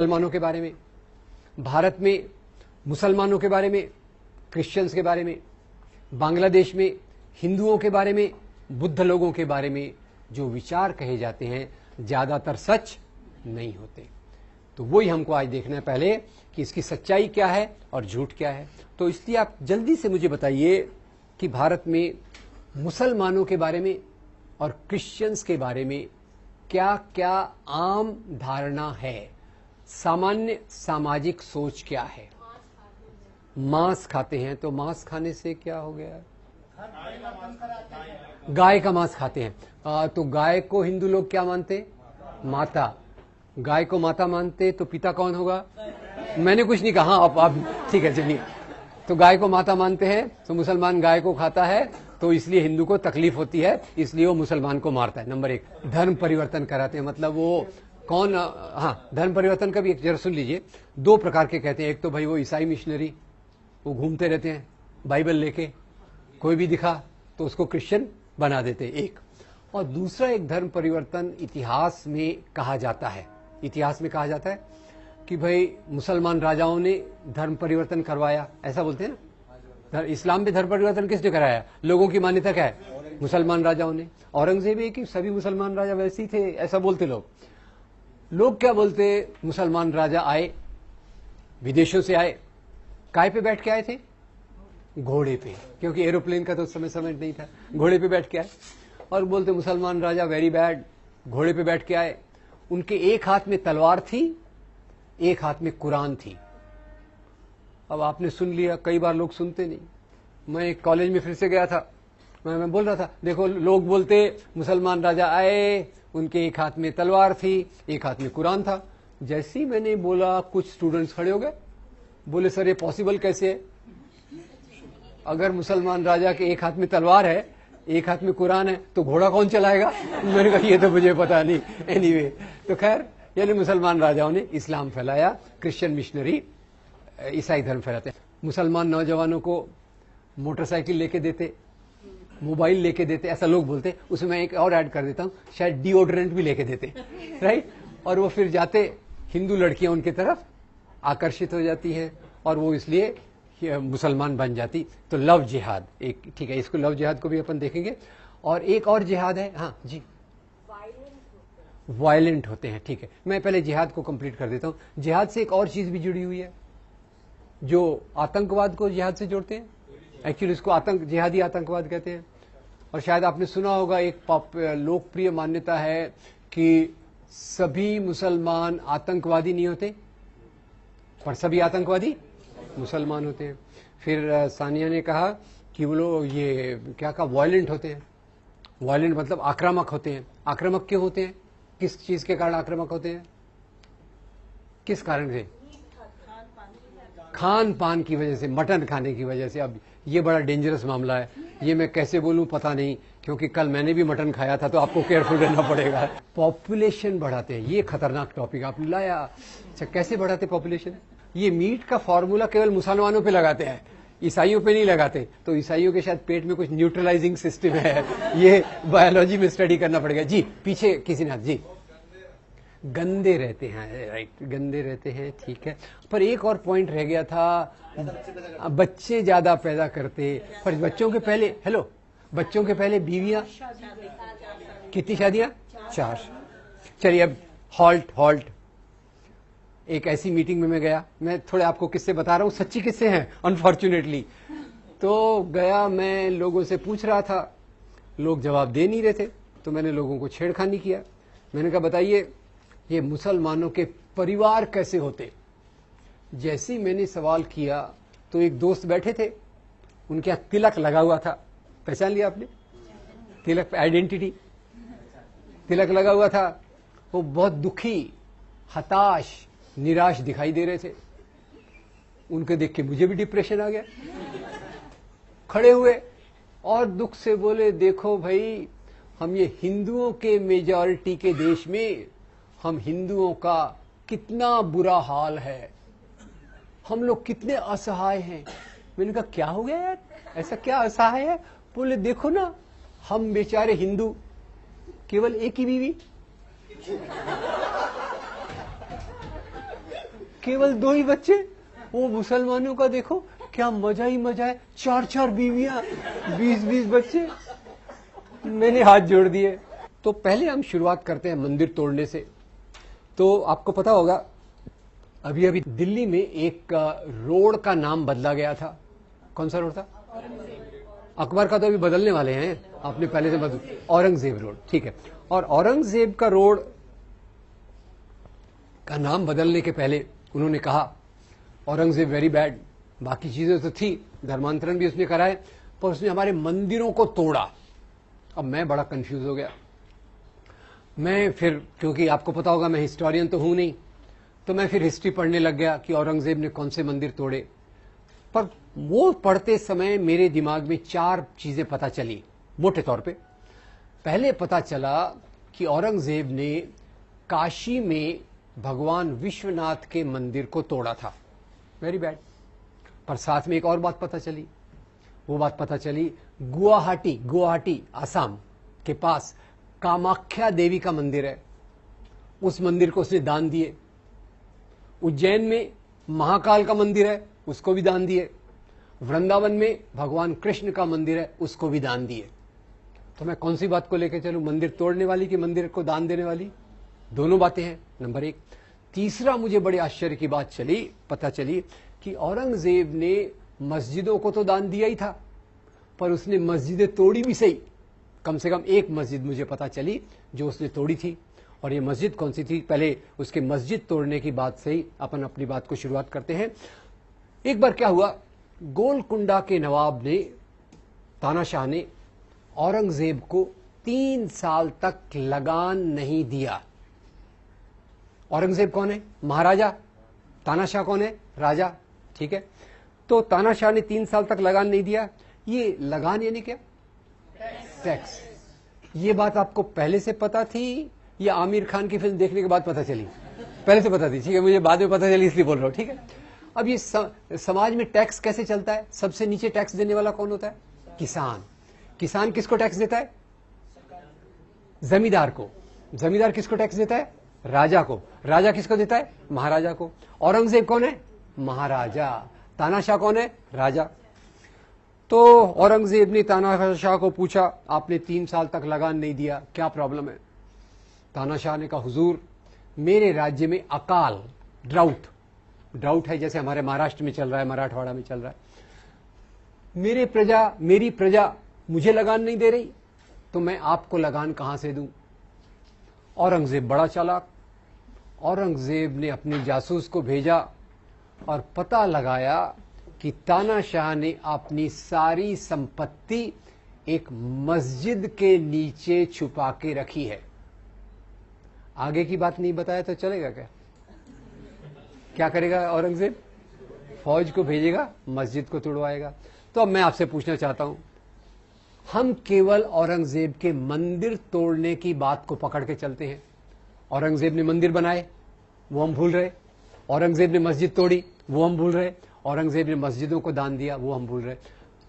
मुसलमानों के बारे में, भारत में मुसलमानों के बारे में, क्रिश्चियंस के बारे में, बांग्लादेश में हिंदुओं के बारे में, बुद्ध लोगों के बारे में जो विचार कहे जाते हैं ज्यादातर सच नहीं होते। तो वही हमको आज देखना है पहले कि इसकी सच्चाई क्या है और झूठ क्या है। तो इसलिए आप जल्दी से मुझे बताइए कि भारत में मुसलमानों के बारे में और क्रिश्चियंस के बारे में क्या क्या आम धारणा है, सामान्य सामाजिक सोच क्या है। मांस खाते हैं, तो मांस खाने से क्या हो गया? गाय का मांस खाते हैं। तो गाय को हिंदू लोग क्या मानते? माता। गाय को माता मानते तो पिता कौन होगा? मैंने कुछ नहीं कहा, आप ठीक है चलिए। तो गाय को माता मानते हैं, तो मुसलमान गाय को खाता है, तो इसलिए हिंदू को तकलीफ होती है, इसलिए वो मुसलमान को मारता है। नंबर एक, धर्म परिवर्तन कराते हैं, मतलब वो कौन? हाँ, धर्म परिवर्तन का भी एक जरा सुन लीजिए। दो प्रकार के कहते हैं। एक तो भाई वो ईसाई मिशनरी, वो घूमते रहते हैं बाइबल लेके, कोई भी दिखा तो उसको क्रिश्चियन बना देते हैं, एक। और दूसरा एक धर्म परिवर्तन इतिहास में कहा जाता है। इतिहास में कहा जाता है कि भाई मुसलमान राजाओं ने धर्म परिवर्तन करवाया, ऐसा बोलते हैं ना। इस्लाम में धर्म परिवर्तन किसने कराया? लोगों की मान्यता क्या है? मुसलमान राजाओं ने। औरंगजेब की सभी मुसलमान राजा वैसे ही थे, ऐसा बोलते लोग। लोग क्या बोलते? मुसलमान राजा आए, विदेशों से आए, काय पे बैठ के आए थे? घोड़े पे, क्योंकि एरोप्लेन का तो उस समय नहीं था। घोड़े पे बैठ के आए और बोलते मुसलमान राजा वेरी बैड, घोड़े पे बैठ के आए। उनके एक हाथ में तलवार थी, एक हाथ में कुरान थी। अब आपने सुन लिया, कई बार लोग सुनते नहीं। मैं एक कॉलेज में फिर से गया था, मैं बोल रहा था देखो लोग बोलते मुसलमान राजा आए, उनके एक हाथ में तलवार थी, एक हाथ में कुरान था। जैसे ही मैंने बोला कुछ स्टूडेंट्स खड़े हो गए, बोले सर ये पॉसिबल कैसे है? अगर मुसलमान राजा के एक हाथ में तलवार है, एक हाथ में कुरान है, तो घोड़ा कौन चलाएगा? मैंने कहा ये तो मुझे पता नहीं। एनीवे, तो खैर यानी मुसलमान राजाओं ने इस्लाम फैलाया, क्रिश्चियन मिशनरी ईसाई धर्म फैलाते। मुसलमान नौजवानों को मोटरसाइकिल लेके देते, मोबाइल लेके देते, ऐसा लोग बोलते। उसमें मैं एक और ऐड कर देता हूं, शायद डिओड्रेंट भी लेके देते, राइट। और वो फिर जाते, हिंदू लड़कियां उनकी तरफ आकर्षित हो जाती हैं और वो इसलिए मुसलमान बन जाती। तो लव जिहाद एक, ठीक है, इसको लव जिहाद को भी अपन देखेंगे। और एक और जिहाद है, हाँ जी, वायलेंट होते हैं, ठीक है। मैं पहले जिहाद को कंप्लीट कर देता हूं। जिहाद से एक और चीज भी जुड़ी हुई है जो आतंकवाद को जिहाद से जोड़ते हैं। एक्चुअली इसको जिहादी आतंकवाद कहते हैं। और शायद आपने सुना होगा, एक लोकप्रिय मान्यता है कि सभी मुसलमान आतंकवादी नहीं होते, पर सभी आतंकवादी मुसलमान होते हैं। फिर सानिया ने कहा कि वो लोग ये क्या कहा, वायलेंट होते हैं। वायलेंट मतलब आक्रामक होते हैं। आक्रामक क्यों होते हैं? किस चीज के कारण आक्रामक होते हैं? किस कारण से? खान पान की वजह से, मटन खाने की वजह से। अब ये बड़ा डेंजरस मामला है, ये मैं कैसे बोलूं पता नहीं, क्योंकि कल मैंने भी मटन खाया था, तो आपको केयरफुल रहना पड़ेगा। पॉपुलेशन बढ़ाते हैं, ये खतरनाक टॉपिक आपने लाया। अच्छा, कैसे बढ़ाते पॉपुलेशन? ये मीट का फॉर्मूला केवल मुसलमानों पे लगाते हैं, ईसाइयों पे नहीं लगाते। तो ईसाइयों के शायद पेट में कुछ न्यूट्रलाइजिंग सिस्टम है, ये बायोलॉजी में स्टडी करना पड़ेगा। जी पीछे किसी ने, जी गंदे रहते हैं, राइट, गंदे रहते हैं, ठीक है। पर एक और पॉइंट रह गया था, बच्चे ज्यादा पैदा करते, पर बच्चों के पहले, हेलो, बच्चों के पहले बीवियां, कितनी शादियां? 4। चलिए अब हॉल्ट। एक ऐसी मीटिंग में मैं गया, मैं थोड़े आपको किस्से बता रहा हूं, सच्ची किस्से हैं अनफॉर्चुनेटली। तो गया, मैं लोगों से पूछ रहा था, लोग जवाब दे नहीं रहे थे, तो मैंने लोगों को छेड़खानी किया। मैंने कहा बताइए ये मुसलमानों के परिवार कैसे होते? जैसे ही मैंने सवाल किया तो एक दोस्त बैठे थे, उनके यहाँ तिलक लगा हुआ था, पहचान लिया आपने? तिलक, आइडेंटिटी, तिलक लगा हुआ था। वो बहुत दुखी, हताश, निराश दिखाई दे रहे थे। उनके देख के मुझे भी डिप्रेशन आ गया। खड़े हुए और दुख से बोले, देखो भाई, हम ये हिंदुओं के मेजॉरिटी के देश में, हम हिंदुओं का कितना बुरा हाल है, हम लोग कितने असहाय हैं। मैंने कहा क्या हो गया यार, ऐसा क्या असहाय है? बोले देखो ना, हम बेचारे हिंदू, केवल एक ही बीवी। केवल 2 ही बच्चे। वो मुसलमानों का देखो क्या मजा ही मजा है, 4-4 बीवियां, 20-20 बच्चे। मैंने हाथ जोड़ दिए। तो पहले हम शुरुआत करते हैं मंदिर तोड़ने से। तो आपको पता होगा अभी अभी दिल्ली में एक रोड का नाम बदला गया था। कौन सा रोड था? अकबर का तो अभी बदलने वाले हैं, आपने पहले से बदल, औरंगजेब रोड, ठीक है। और औरंगजेब का रोड का नाम बदलने के पहले उन्होंने कहा औरंगजेब वेरी बैड। बाकी चीजें तो थी, धर्मांतरण भी उसने कराए, पर उसने हमारे मंदिरों को तोड़ा। अब मैं बड़ा कंफ्यूज हो गया। मैं फिर, क्योंकि आपको पता होगा मैं हिस्टोरियन तो हूं नहीं, तो मैं फिर हिस्ट्री पढ़ने लग गया कि औरंगजेब ने कौन से मंदिर तोड़े। पर वो पढ़ते समय मेरे दिमाग में 4 चीजें पता चली मोटे तौर पे। पहले पता चला कि औरंगजेब ने काशी में भगवान विश्वनाथ के मंदिर को तोड़ा था, वेरी बैड। पर साथ में एक और बात पता चली। वो बात पता चली गुवाहाटी आसाम के पास कामाख्या देवी का मंदिर है, उस मंदिर को उसने दान दिए। उज्जैन में महाकाल का मंदिर है, उसको भी दान दिए। वृंदावन में भगवान कृष्ण का मंदिर है, उसको भी दान दिए। तो मैं कौन सी बात को लेकर चलूं, मंदिर तोड़ने वाली कि मंदिर को दान देने वाली? दोनों बातें हैं, नंबर 1। तीसरा मुझे बड़े आश्चर्य की बात पता चली कि औरंगजेब ने मस्जिदों को तो दान दिया ही था, पर उसने मस्जिदें तोड़ी भी सही। कम से कम एक मस्जिद मुझे पता चली जो उसने तोड़ी थी। और ये मस्जिद कौन सी थी? पहले उसके मस्जिद तोड़ने की बात से ही अपन अपनी बात को शुरुआत करते हैं। एक बार क्या हुआ, गोलकुंडा के नवाब ने, तानाशाह ने औरंगजेब को 3 साल तक लगान नहीं दिया। औरंगजेब कौन है? महाराजा। तानाशाह कौन है? राजा, ठीक है। तो तानाशाह ने 3 साल तक लगान नहीं दिया। ये लगान यानी क्या? टैक्स। ये बात आपको पहले से पता थी या आमिर खान की फिल्म देखने के बाद पता चली? पहले से पता थी, ठीक है। मुझे बाद में पता चली इसलिए बोल रहा हूं, ठीक है। अब ये समाज में टैक्स कैसे चलता है? सबसे नीचे टैक्स देने वाला कौन होता है? किसान। किसान किसको टैक्स देता है? जमींदार को। जमींदार किसको टैक्स देता है? राजा को। राजा किसको देता है? महाराजा को। औरंगजेब कौन है? महाराजा। तानाशाह कौन है? राजा। तो औरंगजेब ने तानाशाह को पूछा, आपने 3 साल तक लगान नहीं दिया, क्या प्रॉब्लम है? तानाशाह ने कहा, हुजूर मेरे राज्य में अकाल, ड्राउट है, जैसे हमारे महाराष्ट्र में चल रहा है, मराठवाड़ा में चल रहा है। मेरी प्रजा मुझे लगान नहीं दे रही, तो मैं आपको लगान कहां से दूं? औरंगजेब बड़ा चालाक। औरंगजेब ने अपने जासूस को भेजा और पता लगाया कि तानाशाह ने अपनी सारी संपत्ति एक मस्जिद के नीचे छुपा के रखी है। आगे की बात नहीं बताया तो चलेगा क्या? क्या करेगा औरंगजेब? फौज को भेजेगा, मस्जिद को तोड़वाएगा। तो अब मैं आपसे पूछना चाहता हूं, हम केवल औरंगजेब के मंदिर तोड़ने की बात को पकड़ के चलते हैं। औरंगजेब ने मंदिर बनाए, वो हम भूल रहे। औरंगजेब ने मस्जिद तोड़ी, वो हम भूल रहे। औरंगजेब ने मस्जिदों को दान दिया, वो हम भूल रहे।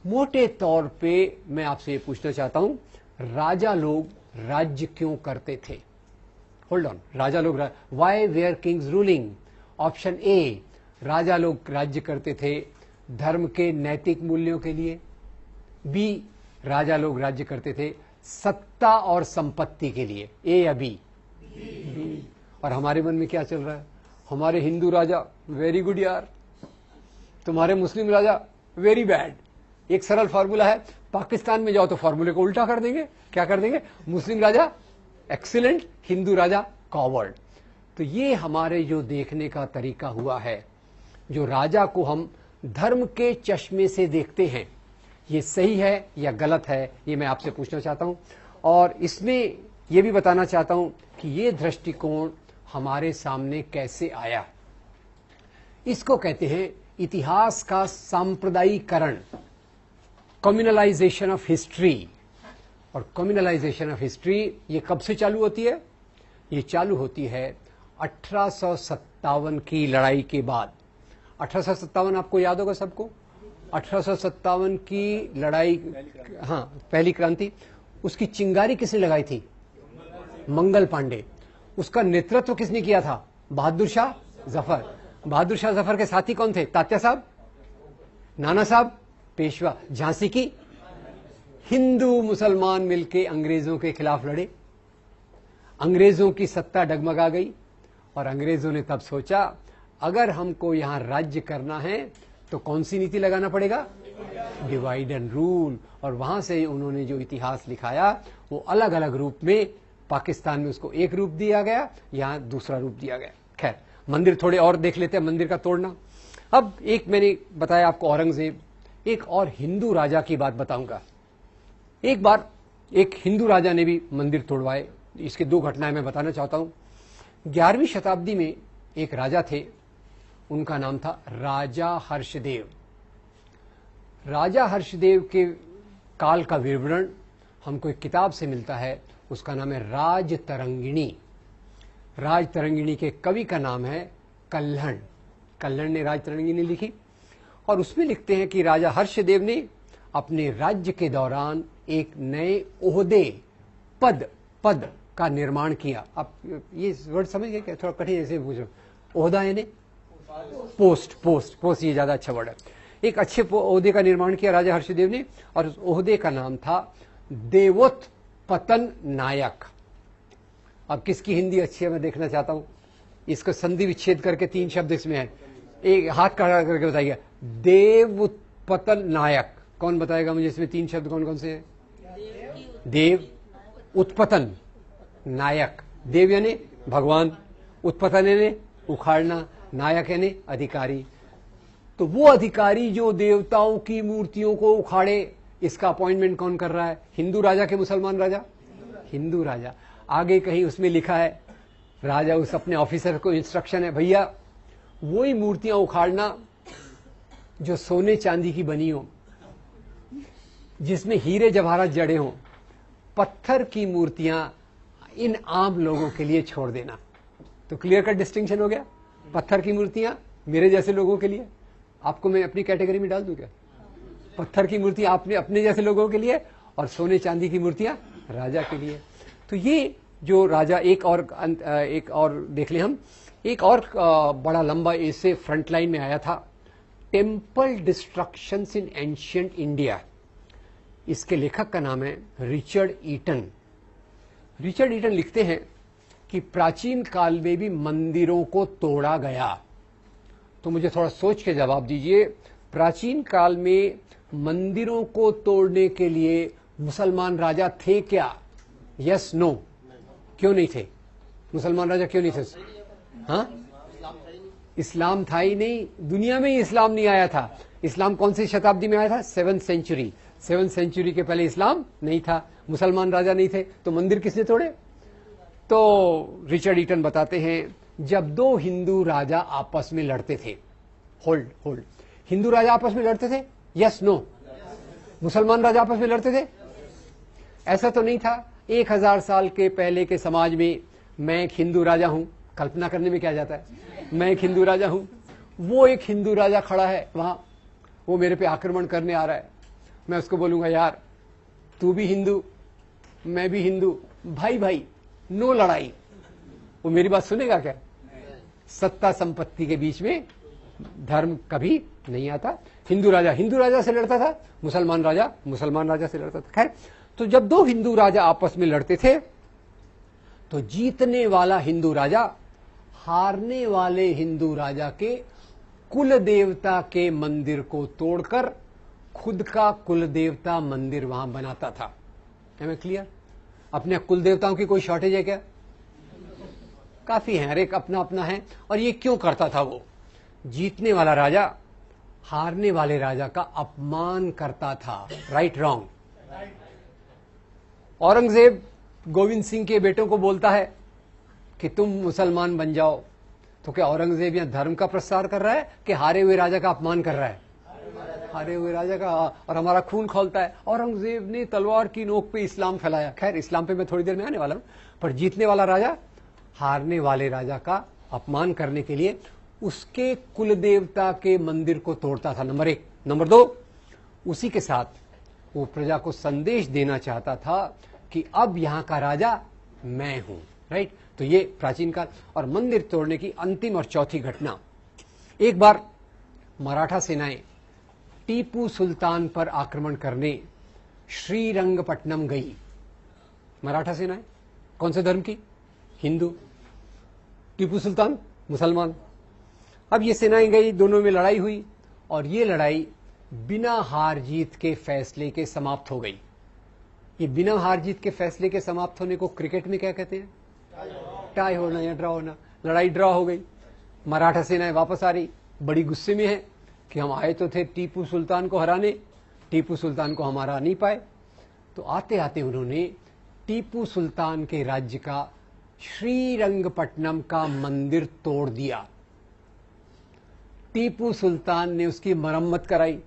मोटे तौर पे मैं आपसे ये पूछना चाहता हूं, राजा लोग राज्य क्यों करते थे? होल्ड ऑन, राजा लोग why were kings ruling? Option A, राजा लोग राज्य करते थे धर्म के नैतिक मूल्यों के लिए। बी, राजा लोग राज्य करते थे सत्ता और संपत्ति के लिए। ए या बी? बी। और हमारे मन में क्या चल रहा है? हमारे हिंदू राजा वेरी गुड यार, तुम्हारे मुस्लिम राजा वेरी बैड। एक सरल फॉर्मूला है, पाकिस्तान में जाओ तो फॉर्मूले को उल्टा कर देंगे। क्या कर देंगे? मुस्लिम राजा एक्सीलेंट, हिंदू राजा कॉवर्ड। तो ये हमारे जो देखने का तरीका हुआ है, जो राजा को हम धर्म के चश्मे से देखते हैं, ये सही है या गलत है, ये मैं आपसे पूछना चाहता हूं। और इसमें ये भी बताना चाहता हूं कि ये दृष्टिकोण हमारे सामने कैसे आया। इसको कहते हैं इतिहास का सांप्रदायिकरण, कम्युनलाइजेशन ऑफ हिस्ट्री। और कम्युनलाइजेशन ऑफ हिस्ट्री ये कब से चालू होती है? ये चालू होती है 1857 की लड़ाई के बाद। 1857 आपको याद होगा सबको? 1857 की लड़ाई, हाँ, पहली क्रांति। उसकी चिंगारी किसने लगाई थी? मंगल पांडे। उसका नेतृत्व किसने किया था? बहादुर शाह जफर। बहादुर शाह जफर के साथी कौन थे? तात्या साहब, नाना साहब, पेशवा। झांसी की हिंदू मुसलमान मिलके अंग्रेजों के खिलाफ लड़े, अंग्रेजों की सत्ता डगमगा गई और अंग्रेजों ने तब सोचा अगर हमको यहां राज्य करना है तो कौन सी नीति लगाना पड़ेगा? Divide and rule. और वहां से उन्होंने जो इतिहास लिखाया वो अलग अलग रूप में, पाकिस्तान में उसको एक रूप दिया गया, यहां दूसरा रूप दिया गया। खैर, मंदिर थोड़े और देख लेते हैं, मंदिर का तोड़ना। अब एक मैंने बताया आपको औरंगजेब, एक और हिंदू राजा की बात बताऊंगा। एक बार एक हिंदू राजा ने भी मंदिर तोड़वाए। इसके दो घटनाएं मैं बताना चाहता हूं। 11वीं शताब्दी में एक राजा थे, उनका नाम था राजा हर्षदेव। राजा हर्षदेव के काल का विवरण हमको एक किताब से मिलता है, उसका नाम है राजतरंगिणी। राजतरंगिणी के कवि का नाम है कल्हण। कल्हण ने राजतरंगिणी लिखी और उसमें लिखते हैं कि राजा हर्षदेव ने अपने राज्य के दौरान एक नए ओहदे, पद का निर्माण किया। आप ये वर्ड समझ गए क्या? थोड़ा कठिन ऐसे पूछ रहा हूं। ओहदा यानी पोस्ट, ये ज्यादा अच्छा वर्ड है। एक अच्छे ओहदे का निर्माण किया राजा हर्षदेव ने और उस ओहदे का नाम था देवोत्पतन नायक। अब किसकी हिंदी अच्छी है मैं देखना चाहता हूं। इसको संधि विच्छेद करके 3 शब्द इसमें है, एक हाथ खड़ा करके बताइए। देवोत्पतन नायक, कौन बताएगा मुझे इसमें 3 शब्द कौन कौन से हैं? देव, उत्पतन, नायक। देव यानी भगवान, उत्पतन यानी उखाड़ना, नायक यानी अधिकारी। तो वो अधिकारी जो देवताओं की मूर्तियों को उखाड़े, इसका अपॉइंटमेंट कौन कर रहा है? हिंदू राजा के मुसलमान राजा? हिंदू राजा। आगे कहीं उसमें लिखा है, राजा उस अपने ऑफिसर को इंस्ट्रक्शन है, भैया वही मूर्तियां उखाड़ना जो सोने चांदी की बनी हो, जिसमें हीरे जवाहरात जड़े हों। पत्थर की मूर्तियां इन आम लोगों के लिए छोड़ देना। तो क्लियर कट डिस्टिंक्शन हो गया। पत्थर की मूर्तियां मेरे जैसे लोगों के लिए, आपको मैं अपनी कैटेगरी में डाल दूं क्या? पत्थर की मूर्ति आपने अपने जैसे लोगों के लिए और सोने चांदी की मूर्तियां राजा के लिए। तो ये जो राजा, एक और देख ले हम, एक और बड़ा लंबा इससे फ्रंट लाइन में आया था, टेम्पल डिस्ट्रक्शंस इन एंशिएंट इंडिया। इसके लेखक का नाम है रिचर्ड ईटन। रिचर्ड ईटन लिखते हैं कि प्राचीन काल में भी मंदिरों को तोड़ा गया। तो मुझे थोड़ा सोच के जवाब दीजिए, प्राचीन काल में मंदिरों को तोड़ने के लिए मुसलमान राजा थे क्या? Yes, no? क्यों नहीं थे? मुसलमान राजा क्यों नहीं थे? हाँ, इस्लाम था ही नहीं, दुनिया में ही इस्लाम नहीं आया था। इस्लाम कौन सी शताब्दी में आया था? 7th century. 7th सेंचुरी के पहले इस्लाम नहीं था, मुसलमान राजा नहीं थे, तो मंदिर किसने तोड़े? तो रिचर्ड ईटन बताते हैं, जब 2 हिंदू राजा आपस में लड़ते थे, होल्ड, हिंदू राजा आपस में लड़ते थे? Yes, no? मुसलमान राजा आपस में लड़ते थे? ऐसा तो नहीं था। 1000 साल के पहले के समाज में मैं एक हिंदू राजा हूं, कल्पना करने में क्या जाता है, मैं एक हिंदू राजा हूं, वो एक हिंदू राजा खड़ा है वहां, वो मेरे पे आक्रमण करने आ रहा है। मैं उसको बोलूंगा, यार तू भी हिंदू, मैं भी हिंदू, भाई नो लड़ाई। वो मेरी बात सुनेगा क्या? सत्ता संपत्ति के बीच में धर्म कभी नहीं आता। हिंदू राजा से लड़ता था, मुसलमान राजा से लड़ता था। खैर, तो जब 2 हिंदू राजा आपस में लड़ते थे तो जीतने वाला हिंदू राजा हारने वाले हिंदू राजा के कुल देवता के मंदिर को तोड़कर खुद का कुल देवता मंदिर वहां बनाता था। है क्लियर? अपने कुल देवताओं की कोई शॉर्टेज है क्या? काफी है, हर एक अपना अपना है। और ये क्यों करता था? वो जीतने वाला राजा हारने वाले राजा का अपमान करता था। Right, wrong? औरंगजेब गोविंद सिंह के बेटों को बोलता है कि तुम मुसलमान बन जाओ, तो क्या औरंगजेब यहां धर्म का प्रसार कर रहा है कि हारे हुए राजा का अपमान कर रहा है? हारे हुए राजा का, और हमारा खून खौलता है। औरंगजेब ने तलवार की नोक पे इस्लाम फैलाया। खैर, इस्लाम पे मैं थोड़ी देर में आने वाला हूं। पर जीतने वाला राजा हारने वाले राजा का अपमान करने के लिए उसके कुल देवता के मंदिर को तोड़ता था, नंबर 1। नंबर 2, उसी के साथ वो प्रजा को संदेश देना चाहता था कि अब यहां का राजा मैं हूं। राइट? तो ये प्राचीन काल। और मंदिर तोड़ने की अंतिम और चौथी घटना, एक बार मराठा सेनाएं टीपू सुल्तान पर आक्रमण करने श्रीरंगपट्टनम गई। मराठा सेनाएं कौन से धर्म की? हिंदू। टीपू सुल्तान मुसलमान। अब ये सेनाएं गई, दोनों में लड़ाई हुई और ये लड़ाई बिना हार जीत के फैसले के समाप्त हो गई। ये बिना हार जीत के फैसले के समाप्त होने को क्रिकेट में क्या कहते हैं? टाई होना या ड्रॉ होना। लड़ाई ड्रॉ हो गई। मराठा सेनाएं वापस आ रही, बड़ी गुस्से में है कि हम आए तो थे टीपू सुल्तान को हराने, टीपू सुल्तान को हम हरा नहीं पाए। तो आते आते उन्होंने टीपू सुल्तान के राज्य का श्रीरंगपट्टनम का मंदिर तोड़ दिया। टीपू सुल्तान ने उसकी मरम्मत कराई।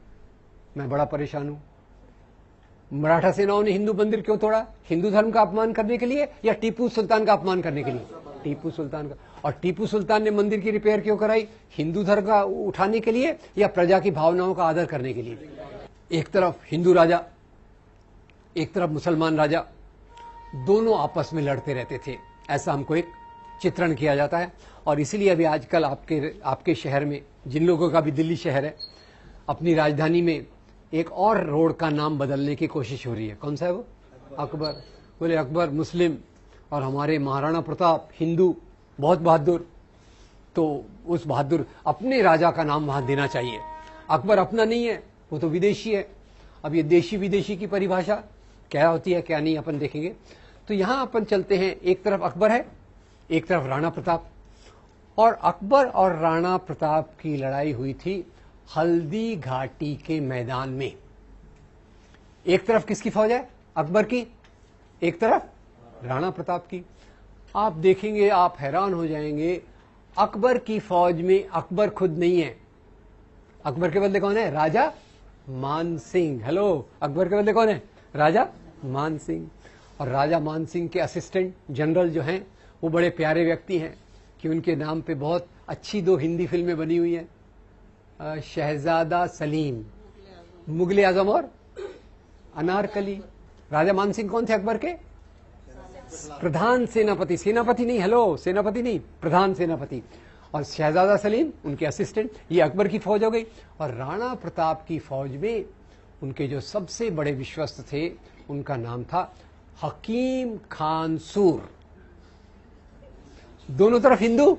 मैं बड़ा परेशान हूं। मराठा सेनाओं ने हिंदू मंदिर क्यों तोड़ा? हिंदू धर्म का अपमान करने के लिए या टीपू सुल्तान का अपमान करने के लिए? टीपू सुल्तान का। और टीपू सुल्तान ने मंदिर की रिपेयर क्यों कराई? हिंदू धर्म का उठाने के लिए या प्रजा की भावनाओं का आदर करने के लिए? एक तरफ हिंदू राजा, एक तरफ मुसलमान राजा, दोनों आपस में लड़ते रहते थे, ऐसा हमको एक चित्रण किया जाता है। और इसीलिए अभी आजकल आपके शहर में, जिन लोगों का भी दिल्ली शहर है, अपनी राजधानी में एक और रोड का नाम बदलने की कोशिश हो रही है। कौन सा है वो? अकबर। बोले अकबर मुस्लिम और हमारे महाराणा प्रताप हिंदू, बहुत बहादुर, तो उस बहादुर अपने राजा का नाम वहां देना चाहिए। अकबर अपना नहीं है, वो तो विदेशी है। अब ये देशी विदेशी की परिभाषा क्या होती है क्या नहीं अपन देखेंगे। तो यहां अपन चलते हैं, एक तरफ अकबर है, एक तरफ राणा प्रताप। और अकबर और राणा प्रताप की लड़ाई हुई थी हल्दी घाटी के मैदान में। एक तरफ किसकी फौज है? अकबर की, एक तरफ राणा प्रताप की। आप देखेंगे, आप हैरान हो जाएंगे, अकबर की फौज में अकबर खुद नहीं है। अकबर के बदले कौन है? राजा मान सिंह। हेलो, अकबर के बदले कौन है? राजा मान सिंह। और राजा मान सिंह के असिस्टेंट जनरल जो हैं, वो बड़े प्यारे व्यक्ति हैं कि उनके नाम पे बहुत अच्छी 2 हिंदी फिल्में बनी हुई हैं, शहजादा सलीम, मुगले आजम और अनारकली। राजा मान सिंह कौन थे अकबर के? प्रधान सेनापति। सेनापति नहीं, हेलो, सेनापति नहीं, प्रधान सेनापति। और शहजादा सलीम उनके असिस्टेंट। ये अकबर की फौज हो गई। और राणा प्रताप की फौज में उनके जो सबसे बड़े विश्वस्त थे, उनका नाम था हकीम खान सूर। दोनों तरफ हिंदू,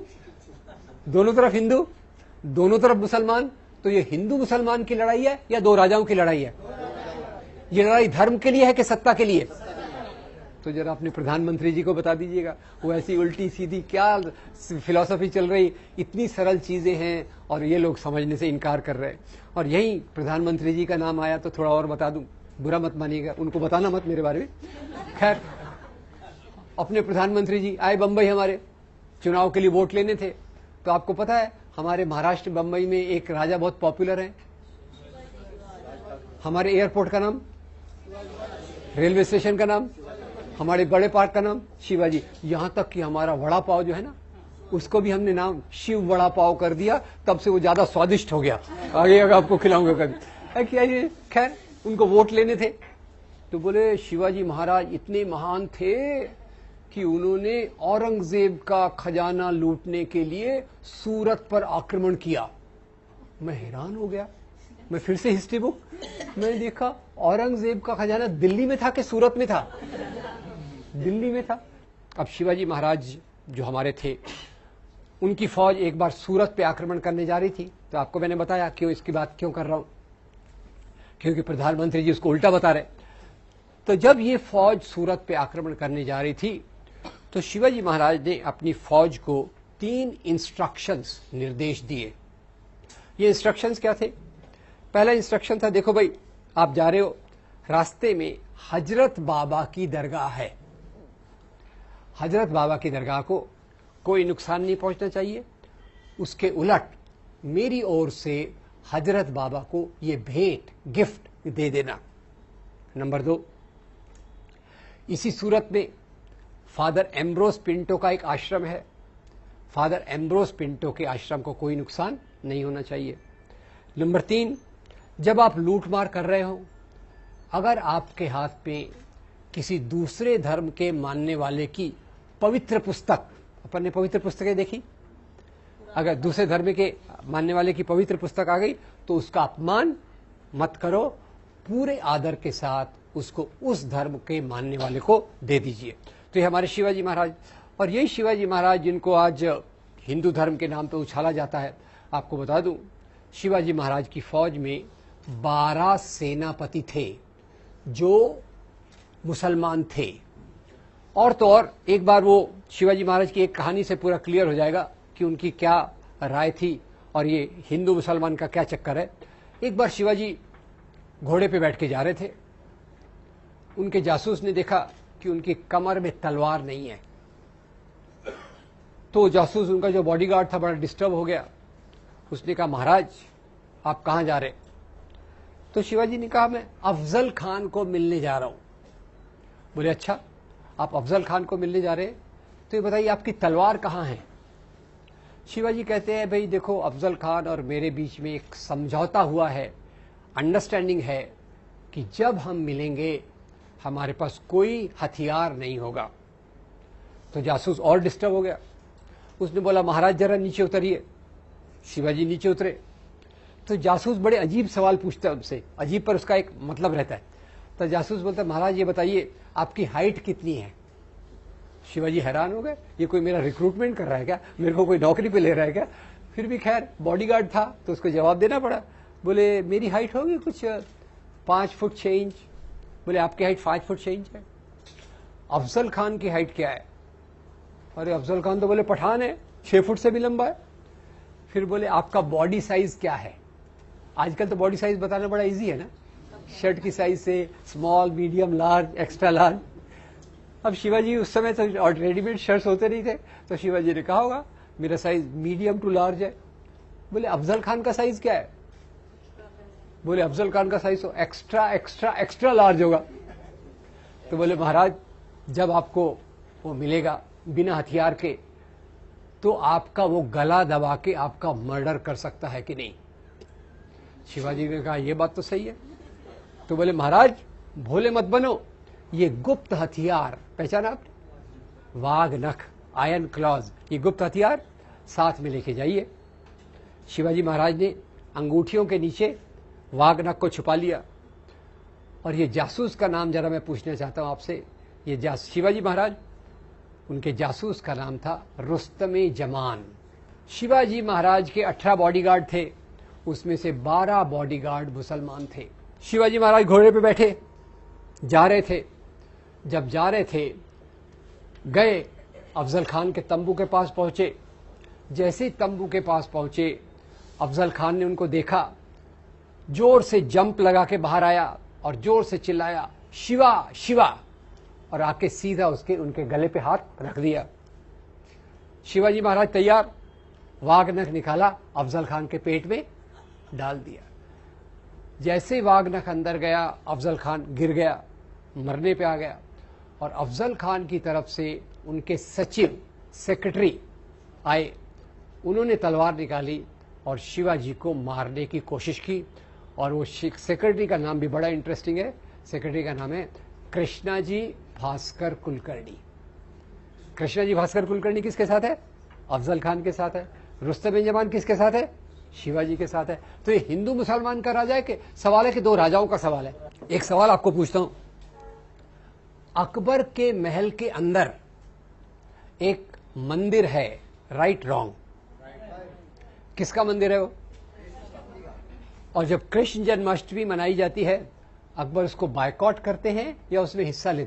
दोनों तरफ हिंदू, दोनों तरफ मुसलमान। तो ये हिंदू मुसलमान की लड़ाई है या 2 राजाओं की लड़ाई है? ये लड़ाई धर्म के लिए है कि सत्ता के लिए? तो जरा अपने प्रधानमंत्री जी को बता दीजिएगा, वो ऐसी उल्टी सीधी क्या फिलॉसफी चल रही, इतनी सरल चीजें हैं और ये लोग समझने से इनकार कर रहे हैं। और यही प्रधानमंत्री जी का नाम आया तो थोड़ा और बता दूं, बुरा मत मानिएगा, उनको बताना मत मेरे बारे में। खैर, अपने प्रधानमंत्री जी आए बंबई, हमारे चुनाव के लिए वोट लेने थे। तो आपको पता है हमारे महाराष्ट्र बंबई में एक राजा बहुत पॉपुलर है। हमारे एयरपोर्ट का नाम, रेलवे स्टेशन का नाम, हमारे बड़े पार्क का नाम शिवाजी। यहां तक कि हमारा वड़ा पाव जो है ना, उसको भी हमने नाम शिव वड़ा पाव कर दिया, तब से वो ज्यादा स्वादिष्ट हो गया। आगे आपको खिलाऊंगा कभी। क्या ये, खैर, उनको वोट लेने थे तो बोले शिवाजी महाराज इतने महान थे कि उन्होंने औरंगजेब का खजाना लूटने के लिए सूरत पर आक्रमण किया। मैं हैरान हो गया। मैं फिर से हिस्ट्री बुक मैंने देखा, औरंगजेब का खजाना दिल्ली में था कि सूरत में था? दिल्ली में था। अब शिवाजी महाराज जो हमारे थे, उनकी फौज एक बार सूरत पे आक्रमण करने जा रही थी। तो आपको मैंने बताया क्यों, इसकी बात क्यों कर रहा हूं, क्योंकि प्रधानमंत्री जी उसको उल्टा बता रहे। तो जब ये फौज सूरत पे आक्रमण करने जा रही थी तो शिवाजी महाराज ने अपनी फौज को 3 इंस्ट्रक्शंस, निर्देश दिए। ये इंस्ट्रक्शंस क्या थे? पहला इंस्ट्रक्शन था, देखो भाई, आप जा रहे हो, रास्ते में हजरत बाबा की दरगाह है। हजरत बाबा की दरगाह को कोई नुकसान नहीं पहुंचना चाहिए। उसके उलट मेरी ओर से हजरत बाबा को ये भेंट, गिफ्ट दे देना। नंबर 2, इसी सूरत में फादर एम्ब्रोस पिंटो का एक आश्रम है। फादर एम्ब्रोस पिंटो के आश्रम को कोई नुकसान नहीं होना चाहिए। नंबर 3, जब आप लूटमार कर रहे हो, अगर आपके हाथ में किसी दूसरे धर्म के मानने वाले की पवित्र पुस्तक, अपन ने पवित्र पुस्तकें देखी, अगर दूसरे धर्म के मानने वाले की पवित्र पुस्तक आ गई तो उसका अपमान मत करो, पूरे आदर के साथ उसको उस धर्म के मानने वाले को दे दीजिए। तो ये हमारे शिवाजी महाराज, और यही शिवाजी महाराज जिनको आज हिंदू धर्म के नाम पे उछाला जाता है। आपको बता दूं, शिवाजी महाराज की फौज में 12 सेनापति थे जो मुसलमान थे। और तो और एक बार वो शिवाजी महाराज की एक कहानी से पूरा क्लियर हो जाएगा कि उनकी क्या राय थी और ये हिंदू मुसलमान का क्या चक्कर है। एक बार शिवाजी घोड़े पे बैठ के जा रहे थे, उनके जासूस ने देखा कि उनकी कमर में तलवार नहीं है। तो जासूस, उनका जो बॉडीगार्ड था, बड़ा डिस्टर्ब हो गया। उसने कहा, महाराज आप कहां जा रहे? तो शिवाजी ने कहा, मैं अफजल खान को मिलने जा रहा हूं। बोले, अच्छा आप अफजल खान को मिलने जा रहे हैं, तो ये बताइए आपकी तलवार कहां है? शिवाजी कहते हैं, भाई देखो, अफजल खान और मेरे बीच में एक समझौता हुआ है, अंडरस्टैंडिंग है कि जब हम मिलेंगे हमारे पास कोई हथियार नहीं होगा। तो जासूस और डिस्टर्ब हो गया। उसने बोला, महाराज जरा नीचे उतरिए। शिवाजी नीचे उतरे तो जासूस बड़े अजीब सवाल पूछता है उनसे, अजीब पर उसका एक मतलब रहता है। तो जासूस बोलता है, महाराज ये बताइए आपकी हाइट कितनी है? शिवाजी हैरान हो गए, ये कोई मेरा रिक्रूटमेंट कर रहा है क्या, मेरे को कोई नौकरी पे ले रहा है क्या? फिर भी खैर बॉडीगार्ड था तो उसको जवाब देना पड़ा। बोले, मेरी हाइट होगी कुछ 5 फुट 6 इंच। बोले, आपकी हाइट 5 फुट 6 इंच है। अफजल खान की हाइट क्या है? अरे अफजल खान तो बोले पठान है, 6 फुट से भी लंबा है। फिर बोले, आपका बॉडी साइज क्या है? आजकल तो बॉडी साइज बताना बड़ा इजी है ना, शर्ट की साइज से small, medium, large, extra large. अब शिवाजी उस समय तो और रेडीमेड शर्ट्स होते नहीं थे, तो शिवाजी ने कहा होगा मेरा साइज मीडियम टू लार्ज है। बोले, अफजल खान का साइज क्या है? बोले, अफजल खान का साइज तो एक्स्ट्रा एक्स्ट्रा एक्स्ट्रा लार्ज होगा। तो बोले, महाराज जब आपको वो मिलेगा बिना हथियार के, तो आपका वो गला दबा के आपका मर्डर कर सकता है कि नहीं? शिवाजी ने कहा, यह बात तो सही है। तो बोले, महाराज भोले मत बनो, ये गुप्त हथियार पहचाना आपने? वाघ नख, आयरन क्लॉज, ये गुप्त हथियार साथ में लेके जाइए। शिवाजी महाराज ने अंगूठियों के नीचे वाघ नख को छुपा लिया। और ये जासूस का नाम जरा मैं पूछना चाहता हूं आपसे। ये शिवाजी महाराज, उनके जासूस का नाम था रुस्तमे जमान। शिवाजी महाराज के 18 बॉडीगार्ड थे, उसमें से 12 बॉडीगार्ड मुसलमान थे। शिवाजी महाराज घोड़े पे बैठे जा रहे थे। जब जा रहे थे, गए अफजल खान के तंबू के पास पहुंचे। जैसे ही तंबू के पास पहुंचे, अफजल खान ने उनको देखा, जोर से जंप लगा के बाहर आया और जोर से चिल्लाया, शिवा शिवा, और आके सीधा उनके गले पे हाथ रख दिया। शिवाजी महाराज तैयार, वाघ नख निकाला, अफजल खान के पेट में डाल दिया। जैसे वाघ नख अंदर गया, अफजल खान गिर गया, मरने पे आ गया। और अफजल खान की तरफ से उनके सचिव, सेक्रेटरी आए, उन्होंने तलवार निकाली और शिवाजी को मारने की कोशिश की। और वो सेक्रेटरी का नाम भी बड़ा इंटरेस्टिंग है। सेक्रेटरी का नाम है कृष्णाजी भास्कर कुलकर्णी। कृष्णाजी भास्कर कुलकर्णी किसके साथ है? अफजल खान के साथ है। रुस्तम जमान किसके साथ है? शिवाजी के साथ है। तो ये हिंदू मुसलमान का राजा है कि सवाल है कि दो राजाओं का सवाल है। एक सवाल आपको पूछता हूं, अकबर के महल के अंदर एक मंदिर है, राइट रॉन्ग? किसका मंदिर है वो? और जब कृष्ण जन्माष्टमी मनाई जाती है, अकबर उसको बायकॉट करते हैं या उसमें हिस्सा लेते हैं?